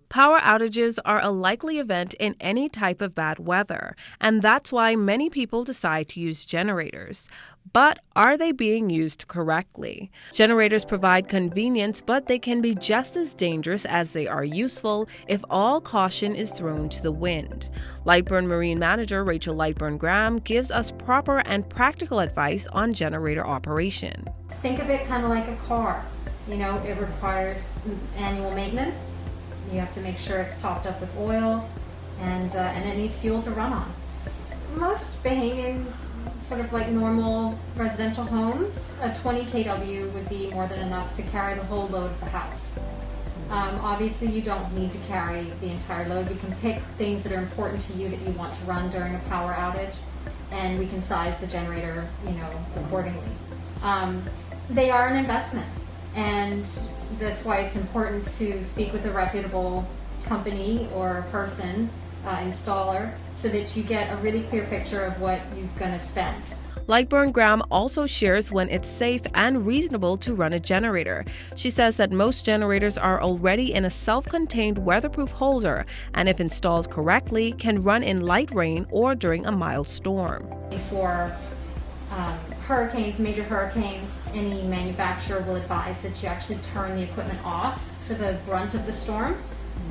Power outages are a likely event in any type of bad weather, and that's why many people decide to use generators. But are they being used correctly? Generators provide convenience, but they can be just as dangerous as they are useful if all caution is thrown to the wind. Lightburn Marine Manager Rachel Lightburn-Graham gives us proper and practical advice on generator operation. Think of it kind of like a car. It requires annual maintenance. You have to make sure it's topped up with oil, and it needs fuel to run on. Most Bahamian, sort of like normal residential homes, a 20 kW would be more than enough to carry the whole load of the house. Obviously, you don't need to carry the entire load. You can pick things that are important to you that you want to run during a power outage, and we can size the generator, accordingly. They are an investment, and that's why it's important to speak with a reputable company or person, installer, so that you get a really clear picture of what you're going to spend. Lightburn-Graham also shares when it's safe and reasonable to run a generator. She says that most generators are already in a self-contained weatherproof holder, and if installed correctly, can run in light rain or during a mild storm. For hurricanes, major hurricanes, any manufacturer will advise that you actually turn the equipment off for the brunt of the storm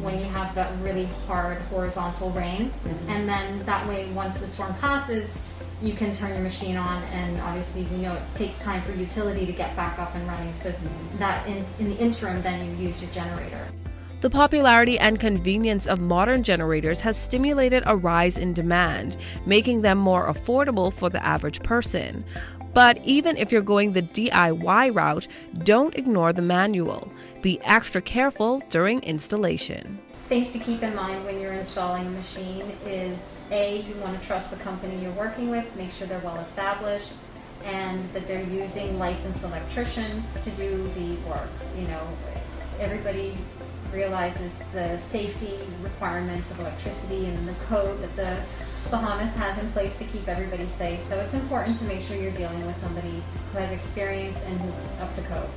when you have that really hard horizontal rain. And then that way, once the storm passes, you can turn your machine on, and obviously it takes time for utility to get back up and running, so that in the interim then you use your generator. The popularity and convenience of modern generators has stimulated a rise in demand, making them more affordable for the average person. But even if you're going the DIY route, don't ignore the manual. Be extra careful during installation. Things to keep in mind when you're installing a machine is you want to trust the company you're working with, make sure they're well established, and that they're using licensed electricians to do the work. Everybody realizes the safety requirements of electricity and the code that the Bahamas has in place to keep everybody safe. So it's important to make sure you're dealing with somebody who has experience and who's up to code.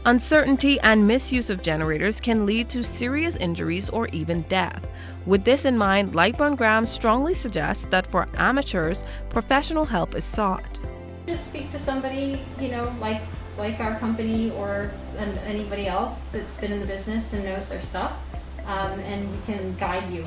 Uncertainty and misuse of generators can lead to serious injuries or even death. With this in mind, Lightburn-Graham strongly suggests that for amateurs, professional help is sought. Just speak to somebody, like our company or anybody else that's been in the business and knows their stuff, and we can guide you